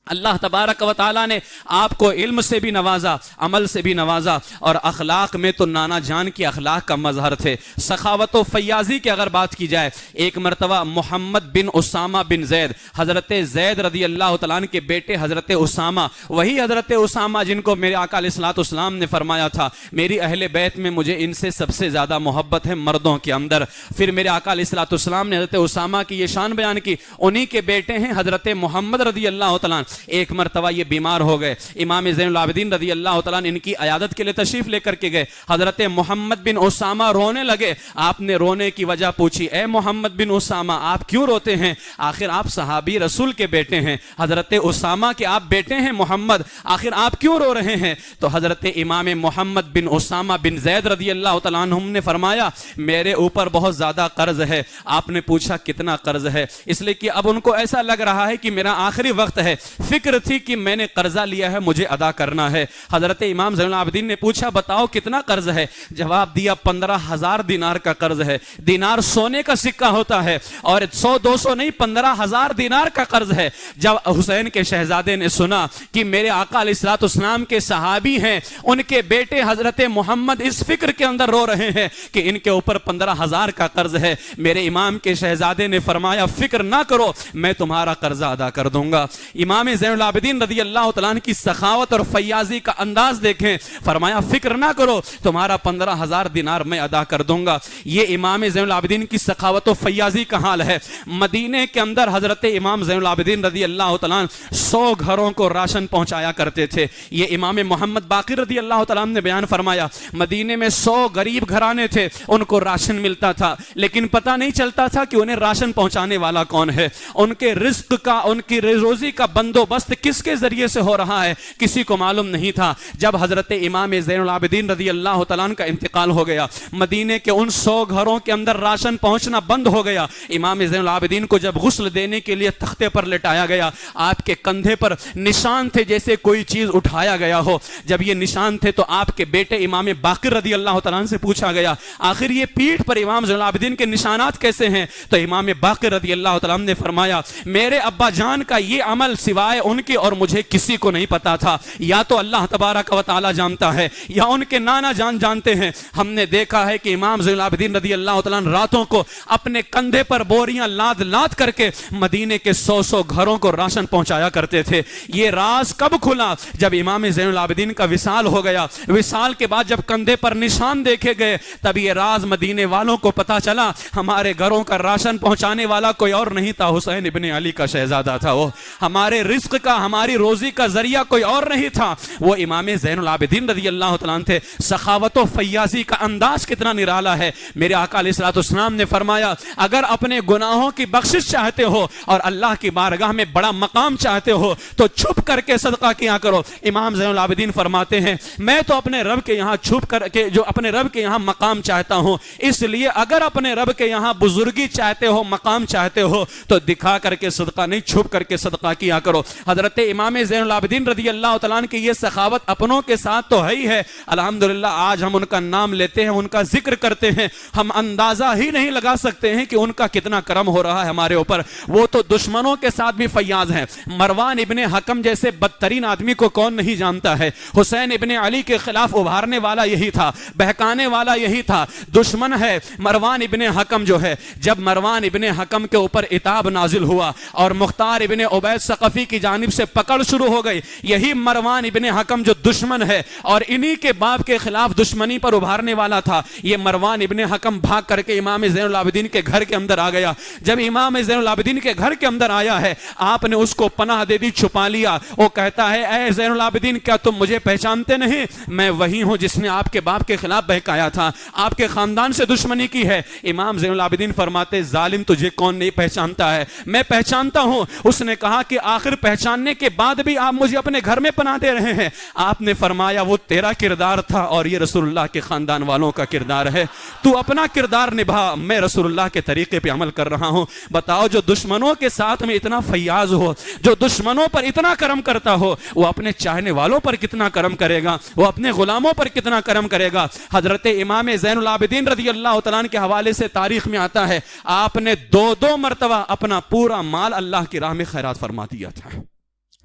اللہ تبارک و تعالیٰ نے آپ کو علم سے بھی نوازا، عمل سے بھی نوازا، اور اخلاق میں تو نانا جان کی اخلاق کا مظہر تھے۔ سخاوت و فیاضی کی اگر بات کی جائے، ایک مرتبہ محمد بن اسامہ بن زید، حضرت زید رضی اللہ تعالیٰ عنہ کے بیٹے حضرت اسامہ، وہی حضرت اسامہ جن کو میرے آقا علیہ الصلوۃ والسلام نے فرمایا تھا میری اہل بیت میں مجھے ان سے سب سے زیادہ محبت ہے مردوں کے اندر۔ پھر میرے آقا علیہ الصلوۃ والسلام نے حضرت اسامہ کی یہ شان بیان کی، انہی کے بیٹے ہیں حضرت محمد رضی اللہ تعالیٰ عنہ۔ ایک مرتبہ یہ بیمار ہو گئے، امام زین العابدین رضی اللہ تعالیٰ نے ان کی عیادت کے لیے تشریف لے کر کے گئے۔ حضرت محمد بن اسامہ رونے لگے، آپ نے رونے کی وجہ پوچھی، اے محمد بن اسامہ آپ کیوں روتے ہیں؟ آخر آپ صحابی رسول کے بیٹے ہیں، حضرت اسامہ کے آپ بیٹے ہیں محمد، آخر آپ کیوں رو رہے ہیں؟ تو حضرت امام محمد بن اسامہ بن زید رضی اللہ تعالیٰ عنہ نے فرمایا میرے اوپر بہت زیادہ قرض ہے۔ آپ نے پوچھا کتنا قرض ہے؟ اس لیے کہ اب ان کو ایسا لگ رہا ہے کہ میرا آخری وقت ہے، فکر تھی کہ میں نے قرضہ لیا ہے مجھے ادا کرنا ہے۔ حضرت امام زین العابدین نے پوچھا بتاؤ کتنا قرض ہے؟ جواب دیا 15,000 دینار کا قرض ہے۔ دینار سونے کا سکہ ہوتا ہے، اور 100-200 نہیں 15,000 دینار کا قرض ہے۔ جب حسین کے شہزادے نے سنا کہ میرے آقا علیہ الصلوۃ والسلام کے صحابی ہیں، ان کے بیٹے حضرت محمد اس فکر کے اندر رو رہے ہیں کہ ان کے اوپر 15,000 کا قرض ہے، میرے امام کے شہزادے نے فرمایا فکر نہ کرو میں تمہارا قرضہ ادا کر دوں گا۔ امام زین العابدین رضی اللہ تعالیٰ عنہ کی سخاوت اور فیاضی کا انداز دیکھیں، فرمایا فکر نہ کرو تمہارا 15,000 دینار میں ادا کر دوں گا۔ یہ امام زین العابدین کی سخاوت و فیاضی کا حال ہے۔ مدینے کے اندر حضرت امام زین العابدین رضی اللہ تعالیٰ عنہ 100 گھروں کو راشن پہنچایا کرتے تھے۔ یہ امام محمد باقر رضی اللہ تعالیٰ عنہ نے بیان فرمایا مدینے میں 100 غریب گھرانے تھے، ان کو راشن ملتا تھا لیکن پتہ نہیں چلتا تھا کہ انہیں راشن پہنچانے والا کون ہے، ان کے رزق کا، ان کی روزی کا بندوبست کس کے ذریعے سے ہو رہا ہے کسی کو معلوم نہیں تھا۔ جب حضرت امام زین العابدین رضی اللہ تعالیٰ عنہ کا انتقال ہو گیا، مدینے کے ان 100 گھروں کے اندر راشن پہنچنا بند ہو گیا۔ امام زین العابدین کو جب غسل دینے کے لیے تختے پر لٹایا گیا، آپ کے کندھے پر نشان تھے جیسے کوئی چیز اٹھایا گیا ہو۔ جب یہ نشان تھے تو آپ کے بیٹے امام باقر رضی اللہ تعالیٰ عنہ سے پوچھا گیا آخر یہ پیٹھ پر امام زین العابدین کے نشانات کیسے ہیں؟ تو امام باقر رضی اللہ تعالیٰ عنہ نے فرمایا میرے ابا جان کا یہ عمل سوائے ان کے اور مجھے کسی کو نہیں پتا تھا، یا تو اللہ تبارک و تعالی جانتا ہے یا ان کے نانا جان جانتے ہیں۔ ہم نے دیکھا ہے کہ امام زین العابدین رضی اللہ تعالیٰ عنہ راتوں کو اپنے کندھے پر بوریاں لاد لاد کر کے مدینے کے 100 گھروں کو راشن پہنچایا کرتے تھے۔ یہ راز کب کھلا؟ جب امام زین العابدین کا وصال ہو گیا، وصال کے بعد جب کندھے پر نشان دیکھے گئے تب یہ راز مدینے والوں کو پتا چلا ہمارے گھروں کا راشن پہنچانے والا کوئی اور نہیں تھا، حسین ابن علی کا شہزادہ تھا، وہ ہمارے رزق کا، ہماری روزی کا ذریعہ کوئی اور نہیں تھا، وہ امام زین العابدین رضی اللہ تعالیٰ عنہ تھے۔ سخاوت و فیاضی کا انداز کتنا نرالا ہے۔ میرے آقا علیہ الصلوۃ والسلام نے فرمایا اگر اپنے گناہوں کی بخشش چاہتے ہو اور اللہ کی بارگاہ میں بڑا مقام چاہتے ہو تو چھپ کر کے صدقہ کیا کرو۔ امام زین العابدین فرماتے ہیں میں تو اپنے رب کے یہاں چھپ کر کے جو اپنے رب کے یہاں مقام چاہتا ہوں، اس لیے اگر اپنے رب کے یہاں بزرگی چاہتے ہو، مقام چاہتے ہو تو دکھا کر کے صدقہ نہیں، چھپ کر کے صدقہ کیا کرو۔ حضرت امام زین العابدین رضی اللہ تعالیٰ عنہ کی یہ سخاوت اپنوں کے ساتھ تو ہے ہی ہے، الحمدللہ آج ہم ان کا نام لیتے ہیں، ان کا ذکر کرتے ہیں، ہم اندازہ ہی نہیں لگا سکتے ہیں کہ ان کا کتنا کرم ہو رہا ہے ہمارے اوپر۔ وہ تو دشمنوں کے ساتھ بھی فیاض ہیں، مروان ابن حکم جیسے بدترین آدمی کو کون نہیں جانتا ہے، حسین ابن علی کے خلاف ابھارنے والا یہی تھا، بہکانے والا یہی تھا، دشمن ہے مروان ابن حکم جو ہے۔ جب مروان ابن حکم کے اوپر عتاب نازل ہوا اور مختار ابن عبید ثقفی کی جانب سے پکڑ شروع ہو گئی، یہی مروان ابن حکم جو دشمن ہے اور انہی کے باپ کے خلاف دشمنی پر ابھارنے والا تھا، یہ مروان ابن حکم بھاگ کر کے امام زین العابدین کے گھر کے اندر آ گیا۔ جب امام زین العابدین کے گھر کے اندر آیا ہے، آپ نے اس کو پناہ دے دی، چھپا لیا۔ وہ کہتا ہے اے زین العابدین کیا تم مجھے پہچانتے نہیں؟ میں وہی ہوں جس نے آپ کے باپ کے خلاف بہکایا تھا، آپ کے خاندان سے دشمنی کی ہے۔ امام زین العابدین فرماتے ظالم تجھے کون نہیں پہچانتا ہے؟ میں پہچانتا ہوں۔ اس نے کہا کہ آخر پہچاننے کے بعد بھی آپ مجھے اپنے گھر میں پناہ دے رہے ہیں؟ آپ نے فرمایا وہ تیرا کردار تھا اور یہ رسول اللہ کے خاندان والوں کا کردار ہے، تو اپنا کردار نبھا، میں رسول اللہ کے طریقے پہ عمل کر رہا ہوں۔ بتاؤ جو دشمنوں کے ساتھ میں اتنا فیاض ہو، جو دشمنوں پر اتنا کرم کرتا ہو، وہ اپنے چاہنے والوں پر کتنا کرم کرے گا، وہ اپنے غلاموں پر کتنا کرم کرے گا۔ حضرت امام زین العابدین رضی اللہ تعالیٰ عنہ کے حوالے سے تاریخ میں آتا ہے آپ نے دو مرتبہ اپنا پورا مال اللہ کی راہ میں خیرات فرما دیا تھا،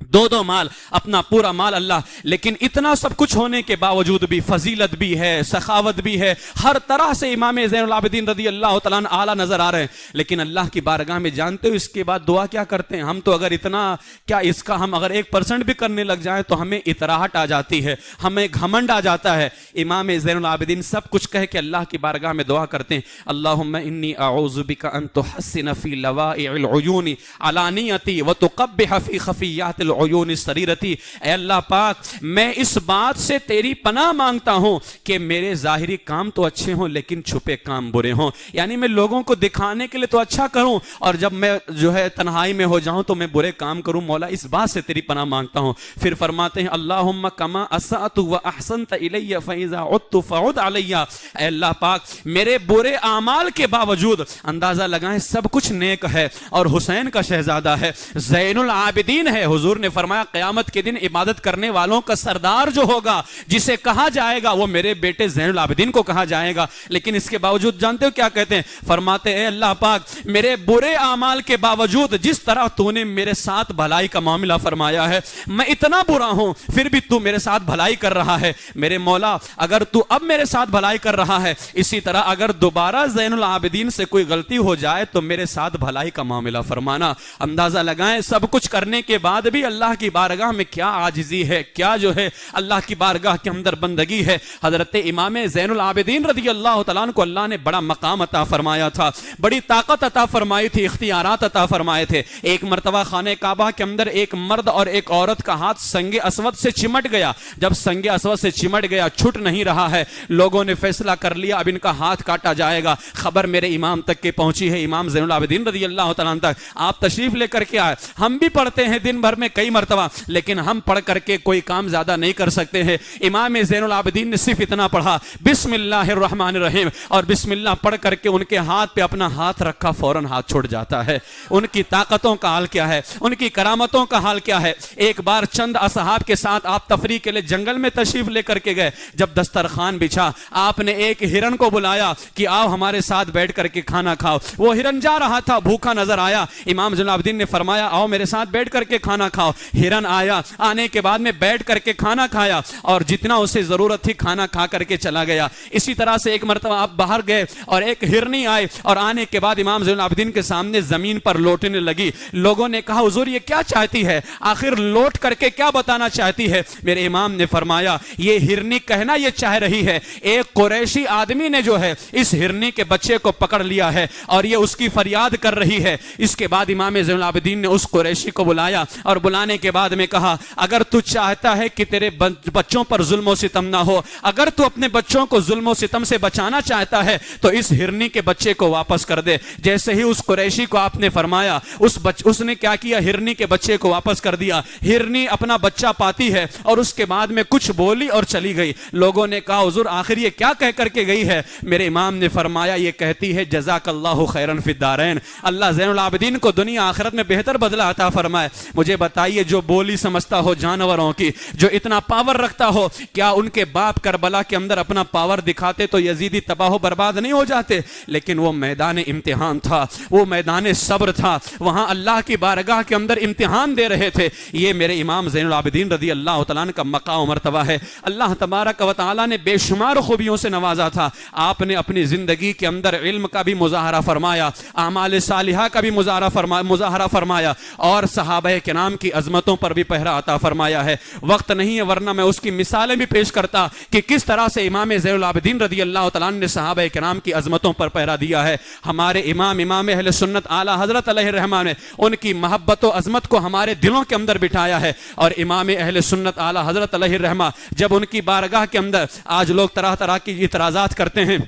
دو مال، اپنا پورا مال اللہ۔ لیکن اتنا سب کچھ ہونے کے باوجود بھی فضیلت بھی ہے، سخاوت بھی ہے، ہر طرح سے امام زین العابدین رضی اللہ تعالیٰ عنہ اعلیٰ نظر آ رہے ہیں، لیکن اللہ کی بارگاہ میں جانتے ہو اس کے بعد دعا کیا کرتے ہیں؟ ہم تو اگر اتنا کیا اس کا ہم اگر 1% بھی کرنے لگ جائیں تو ہمیں اطراحت آ جاتی ہے، ہمیں گھمنڈ آ جاتا ہے۔ امام زین العابدین سب کچھ کہہ کے اللہ کی بارگاہ میں دعا کرتے ہیں، اللہم انی اعوذ بک ان تحسن فی لوائع العیون علانیتی وتقبح فی خفیات العیون السریرتی۔ اے اللہ پاک میں اس بات سے تیری پناہ مانگتا ہوں کہ میرے ظاہری کام تو اچھے ہوں لیکن چھپے کام برے ہوں، یعنی میں لوگوں کو دکھانے کے لیے تو اچھا کروں اور جب میں جو ہے تنہائی میں ہو جاؤں تو میں برے کام کروں، مولا اس بات سے تیری پناہ مانگتا ہوں۔ پھر فرماتے ہیں اللہم کما اسأت واحسنت الی فاذا عدت فعد علی۔ اے اللہ پاک میرے برے اعمال کے باوجود اندازہ لگائیں سب کچھ نیک ہے اور حسین کا شہزادہ ہے، زین العابدین ہے۔ حضور نے فرمایا قیامت کے دن عبادت کرنے والوں کا سردار جو ہوگا جسے کہا جائے گا وہ میرے بیٹے زین العابدین کو کہا جائے گا، لیکن اس کے باوجود جانتے ہو کیا کہتے ہیں؟ فرماتے اے اللہ پاک میرے برے اعمال کے باوجود جس طرح تو نے میرے ساتھ بھلائی کا معاملہ فرمایا ہے، میں اتنا برا ہوں پھر بھی تو میرے ساتھ بھلائی کر رہا ہے، میرے مولا اگر تو اب میرے ساتھ بھلائی کر رہا ہے، اسی طرح اگر دوبارہ زین العابدین سے کوئی غلطی ہو جائے تو میرے ساتھ بھلائی کا معاملہ فرمانا۔ اندازہ لگائیں سب کچھ کرنے کے بعد بھی اللہ کی بارگاہ میں کیا عاجزی ہے، کیا جو ہے اللہ کی بارگاہ کے اندر بندگی ہے۔ حضرت امام زین العابدین رضی اللہ تعالیٰ عنہ کو اللہ نے بڑا مقام عطا فرمایا تھا، بڑی طاقت عطا فرمائی تھی، اختیارات عطا فرمائے تھے۔ ایک مرتبہ خانہ کعبہ کے اندر ایک مرد اور ایک عورت کا ہاتھ سنگ اسود سے چمٹ گیا۔ جب سنگ اسود سے چمٹ گیا، چھٹ نہیں رہا ہے، لوگوں نے فیصلہ کر لیا اب ان کا ہاتھ کاٹا جائے گا۔ خبر میرے امام تک کے پہنچی ہے، امام زین العابدین رضی اللہ تعالیٰ عنہ تک آپ تشریف لے کر کے آئے۔ ہم بھی پڑھتے ہیں دن بھر میں کئی مرتبہ، لیکن ہم پڑھ کر کے کوئی کام زیادہ نہیں کر سکتے ہیں۔ امام زین العابدین نے صرف اتنا پڑھا بسم اللہ الرحمن الرحیم، اور بسم اللہ پڑھ کر کے ان کے ہاتھ پہ اپنا ہاتھ رکھا، فوراً ہاتھ چھوڑ جاتا ہے۔ ان کی طاقتوں کا حال کیا ہے، ان کی کرامتوں کا حال کیا ہے۔ ایک بار چند اصحاب کے ساتھ آپ تفریح کے لیے جنگل میں تشریف لے کر کے گئے، جب دسترخوان بچھا آپ نے ایک ہرن کو بلایا کہ آؤ ہمارے ساتھ بیٹھ کر کے کھانا کھاؤ۔ وہ ہرن جا رہا تھا، بھوکا نظر آیا، امام زین العابدین نے فرمایا آؤ میرے ساتھ بیٹھ کر کے کھانا کھاؤ۔ ہرن آیا، آنے کے بعد میں بیٹھ کر کے کھانا کھایا اور جتنا اسے ضرورت تھی کھانا کھا کر کے چلا گیا۔ اسی طرح سے ایک مرتبہ آپ باہر گئے اور ایک ہرنی آئے اور آنے کے بعد امام زین العابدین کے سامنے زمین پر لوٹنے لگی۔ لوگوں نے کہا حضور یہ کیا چاہتی ہے، آخر لوٹ کر کے کیا بتانا چاہتی ہے؟ میرے امام نے فرمایا یہ ہرنی کہنا یہ چاہ رہی ہے ایک قریشی آدمی نے جو ہے اس ہرنی کے بچے کو پکڑ لیا ہے اور یہ اس کی فریاد کر رہی ہے۔ اس کے بعد امام زین العابدین نے اس قریشی کو بلایا اور بلانے کے بعد میں کہا اگر تو چاہتا ہے کہ تیرے بچوں پر ظلم و ستم نہ ہو، اگر تو اپنے بچوں کو ظلم و ستم سے بچانا چاہتا ہے تو اس ہرنی کے بچے کو واپس کر دے۔ جیسے ہی اس قریشی کو آپ نے فرمایا اس نے کیا کیا، ہرنی کے بچے کو واپس کر دیا۔ ہرنی اپنا بچہ پاتی ہے اور اس کے بعد میں کچھ بولی اور چلی گئی۔ لوگوں نے کہا حضور آخر یہ کیا کہہ کر کے گئی ہے؟ میرے امام نے فرمایا یہ کہتی ہے جزاک اللہ خیرن فی الدارین، اللہ زین العابدین کو دنیا آخرت میں بہتر بدلہ عطا فرمائے۔ مجھے بتائیے جو بولی سمجھتا ہو جانوروں کی, جو اتنا پاور رکھتا ہو, کیا ان کے باپ کربلا کے اندر اپنا پاور دکھاتے تو یزیدی تباہ و برباد نہیں ہو جاتے؟ لیکن وہ میدان امتحان تھا, وہ میدان صبر تھا, وہاں اللہ کی بارگاہ کے اندر امتحان دے رہے تھے. یہ میرے امام زین العابدین رضی اللہ تعالیٰ عنہ کا مقام و مرتبہ ہے. اللہ تبارک و تعالیٰ نے بے شمار خوبیوں سے نوازا تھا. آپ نے اپنی زندگی کے اندر علم کا بھی مظاہرہ فرمایا, اعمال صالحہ کا بھی مظاہرہ فرمایا, اور صحابہ کرام کی عظمتوں پر بھی پہرا عطا فرمایا ہے. وقت نہیں ہے ورنہ میں اس کی مثالیں بھی پیش کرتا کہ کس طرح سے امام زین العابدین رضی اللہ تعالیٰ عنہ نے صحابہ کرام کی عظمتوں پر پہرا دیا ہے. ہمارے امام اہل سنت اعلی حضرت علیہ الرحمہ نے ان کی محبت و عظمت کو ہمارے دلوں کے اندر بٹھایا ہے. اور امام اہل سنت اعلی حضرت علیہ الرحمہ جب ان کی بارگاہ کے اندر, آج لوگ طرح طرح کی اعتراضات کرتے ہیں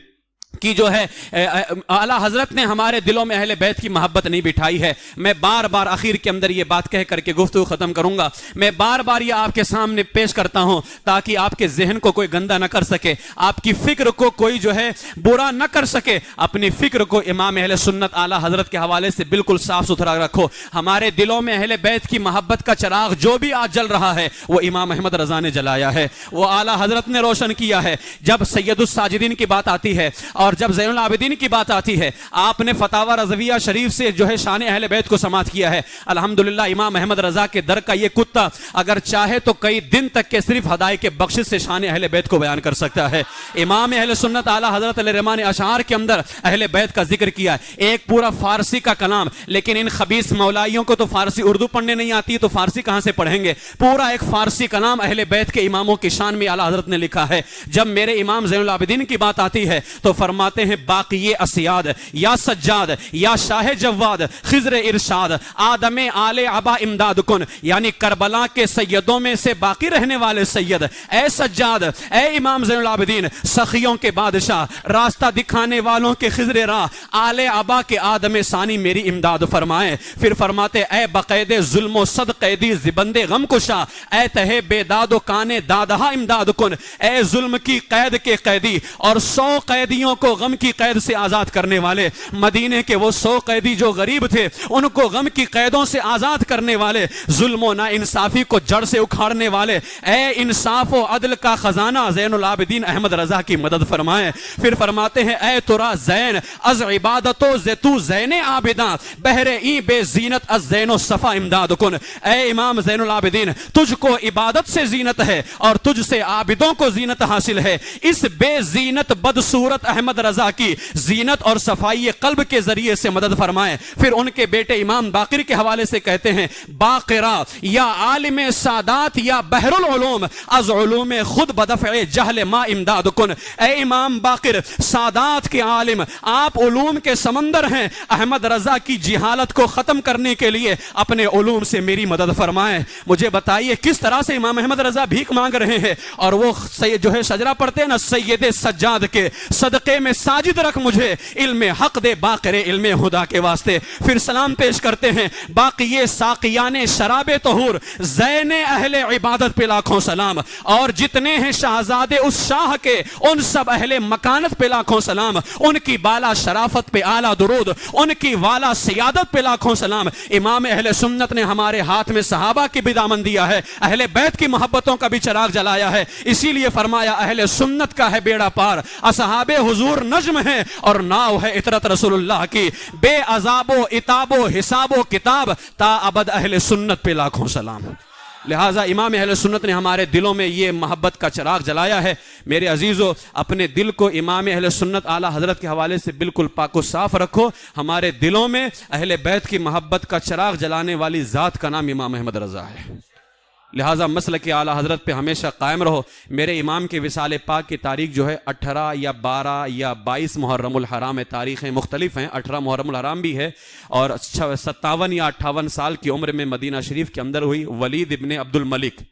کہ جو ہے اعلیٰ حضرت نے ہمارے دلوں میں اہل بیت کی محبت نہیں بٹھائی ہے. میں بار بار آخر کے اندر یہ بات کہہ کر کے گفتگو ختم کروں گا. میں بار بار یہ آپ کے سامنے پیش کرتا ہوں تاکہ آپ کے ذہن کو کوئی گندہ نہ کر سکے, آپ کی فکر کو کوئی جو ہے برا نہ کر سکے. اپنی فکر کو امام اہل سنت اعلیٰ حضرت کے حوالے سے بالکل صاف ستھرا رکھو. ہمارے دلوں میں اہل بیت کی محبت کا چراغ جو بھی آج جل رہا ہے وہ امام احمد رضا نے جلایا ہے, وہ اعلیٰ حضرت نے روشن کیا ہے. جب سید الساجدین کی بات آتی ہے اور جب زین العابدین کی بات آتی ہے, آپ نے فتاوی رضویہ شریف سے جو ہے شان اہل بیت کو سماعت کیا ہے. الحمدللہ امام احمد رضا کے در کا یہ کتا اگر چاہے تو کئی دن تک کے صرف ہدایے کے بخشش سے شان اہل بیت کو بیان کر سکتا ہے. امام اہل سنت اعلی حضرت علیہ الرحمہ نے اشعار کے اندر اہل بیت کا ذکر کیا ہے, ایک پورا فارسی کا کلام. لیکن ان خبیث مولائیوں کو تو فارسی اردو پڑھنے نہیں آتی تو فارسی کہاں سے پڑھیں گے؟ پورا ایک فارسی کلام اہل بیت کے اماموں کی شان میں اعلی حضرت نے لکھا ہے. جب میرے امام زین العابدین کی بات آتی ہے تو فرماتے ہیں باقی اسیاد یا سجاد یا شاہ جواد خضر ارشاد آدم آل عبا امداد کن, یعنی کربلا کے سیدوں میں سے باقی رہنے والے سید, اے سجاد, اے امام زین العابدین, سخیوں کے بادشاہ, راستہ دکھانے والوں کے خضر راہ, آل عبا کے آدم ثانی میری امداد فرمائے. پھر فرماتے اے بقید ظلم و صد قیدی زبند غم کشا, اے تہ بیداد و کانے دادہ امداد کن, اے ظلم کی قید کے قیدی اور 100 قیدیوں کو غم کی قید سے آزاد کرنے والے, مدینے کے وہ 100 قیدی جو غریب تھے ان کو غم کی قیدوں سے آزاد کرنے والے, ظلم و ناانصافی کو جڑ سے اکھاڑنے والے, اے انصاف و عدل کا خزانہ زین العابدین احمد رضا کی مدد فرمائے. پھر فرماتے ہیں اے ترا زین از عبادت و زیتو زین عابداں بہر ای بے زینت از زین و صفا امداد کن. اے امام زین العابدین, تجھ کو عبادت سے زینت ہے اور تجھ سے عابدوں کو زینت حاصل ہے. اس بے زینت بدصورت احمد رضا کی زینت اور صفائی قلب کے ذریعے سے مدد فرمائے. پھر ان کے بیٹے امام باقر کے حوالے سے کہتے ہیں باقرہ یا عالم سادات یا بحر العلوم از علوم خود بدفع جہل ما امداد کن. اے امام باقر, سادات کے عالم, آپ علوم کے سمندر ہیں, احمد رضا کی جہالت کو ختم کرنے کے لیے اپنے علوم سے میری مدد فرمائے. مجھے بتائیے کس طرح سے امام احمد رضا بھیک مانگ رہے ہیں اور وہ جو ہے شجرہ پڑھتے ہیں نا, سید سجاد کے صدقے میں ساجد رکھ مجھے, علم حق دے باقر علم خدا کے واسطے. پھر سلام پیش کرتے ہیں باقی ساقیان شراب طہور زین اہل عبادت پہ لاکھوں سلام, اور جتنے ہیں شہزادے اس شاہ کے ان سب اہل مکانت پہ لاکھوں سلام, ان کی بالا شرافت پہ اعلیٰ درود, ان کی والا سیادت پہ لاکھوں سلام. امام اہل سنت نے ہمارے ہاتھ میں صحابہ کی بھی دامن دیا ہے, اہل بیت کی محبتوں کا بھی چراغ جلایا ہے. اسی لیے فرمایا اہل سنت کا ہے بیڑا پار, اصحاب حضور نجم ہے اور ناؤ ہے اطرت رسول اللہ کی, بے عذاب و عتاب و حساب و کتاب تا ابد اہل سنت پہ لاکھوں سلام. لہٰذا امام اہل سنت نے ہمارے دلوں میں یہ محبت کا چراغ جلایا ہے. میرے عزیزو, اپنے دل کو امام اہل سنت اعلیٰ حضرت کے حوالے سے بالکل پاک و صاف رکھو. ہمارے دلوں میں اہل بیت کی محبت کا چراغ جلانے والی ذات کا نام امام احمد رضا ہے. لہٰذا مسلک اعلیٰ حضرت پہ ہمیشہ قائم رہو. میرے امام کے وصال پاک کی تاریخ جو ہے 18 یا 12 یا 22 محرم الحرام ہے. تاریخیں مختلف ہیں, 18 محرم الحرام بھی ہے اور 57 یا 58 سال کی عمر میں مدینہ شریف کے اندر ہوئی. ولید ابن عبد الملک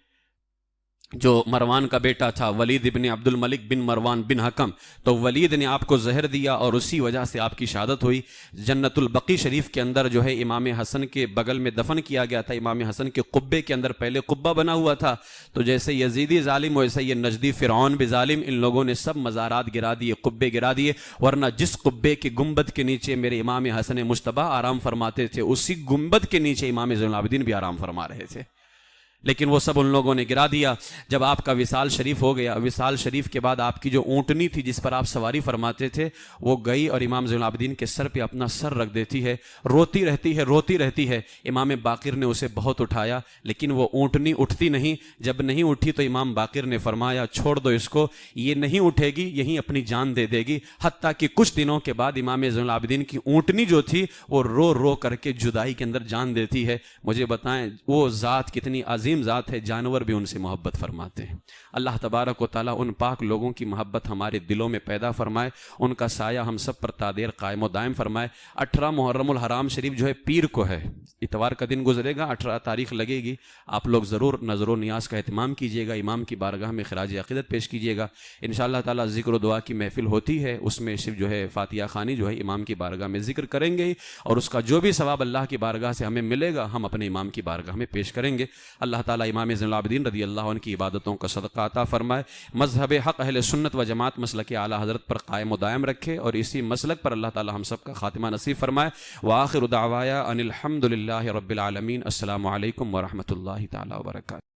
جو مروان کا بیٹا تھا ولید ابن عبد الملک بن مروان بن حکم، تو ولید نے آپ کو زہر دیا اور اسی وجہ سے آپ کی شہادت ہوئی۔ جنت البقیع شریف کے اندر جو ہے امام حسن کے بغل میں دفن کیا گیا تھا، امام حسن کے قبے کے اندر پہلے قبہ بنا ہوا تھا، تو جیسے یزیدی ظالم ویسے یہ نجدی فرعون بھی ظالم، ان لوگوں نے سب مزارات گرا دیے، قبے گرا دیے، ورنہ جس قبے کے گنبد کے نیچے میرے امام حسن مجتبیٰ آرام فرماتے تھے اسی گنبد کے نیچے امام زین العابدین بھی آرام فرما رہے تھے، لیکن وہ سب ان لوگوں نے گرا دیا۔ جب آپ کا وصال شریف ہو گیا، وصال شریف کے بعد آپ کی جو اونٹنی تھی جس پر آپ سواری فرماتے تھے وہ گئی اور امام زین العابدین کے سر پہ اپنا سر رکھ دیتی ہے، روتی رہتی ہے روتی رہتی ہے۔ امام باقر نے اسے بہت اٹھایا لیکن وہ اونٹنی اٹھتی نہیں، جب نہیں اٹھی تو امام باقر نے فرمایا چھوڑ دو اس کو، یہ نہیں اٹھے گی، یہیں اپنی جان دے دے گی۔ حتیٰ کہ کچھ دنوں کے بعد امام زین العابدین کی اونٹنی جو تھی وہ رو رو کر کے جدائی کے اندر جان دیتی ہے۔ مجھے بتائیں وہ ذات کتنی عظیم ذات ہے، جانور بھی ان سے محبت فرماتے ہیں۔ اللہ تبارک و تعالیٰ ان پاک لوگوں کی محبت ہمارے دلوں میں پیدا فرمائے، ان کا سایہ ہم سب پر تادیر قائم و دائم فرمائے۔ 18 محرم الحرام شریف جو ہے پیر کو ہے، اتوار کا دن گزرے گا، 18 تاریخ لگے گی، آپ لوگ ضرور نظر و نیاز کا اہتمام کیجیے گا، امام کی بارگاہ میں خراج عقیدت پیش کیجیے گا۔ انشاءاللہ تعالیٰ ذکر و دعا کی محفل ہوتی ہے، اس میں صرف جو ہے فاتحہ خوانی جو ہے امام کی بارگاہ میں ذکر کریں گے، اور اس کا جو بھی ثواب اللہ کی بارگاہ سے ہمیں ملے گا ہم اپنے امام کی بارگاہ میں پیش کریں گے۔ اللہ تعالیٰ امام زین العابدین رضی اللہ عنہ کی عبادتوں کا صدقہ عطا فرمائے، مذہب حق اہل سنت و جماعت مسلک اعلیٰ حضرت پر قائم و دائم رکھے، اور اسی مسلک پر اللہ تعالیٰ ہم سب کا خاتمہ نصیب فرمائے۔ وآخر دعوایا ان الحمد للہ رب العالمین۔ السلام علیکم ورحمۃ اللہ تعالیٰ وبرکاتہ۔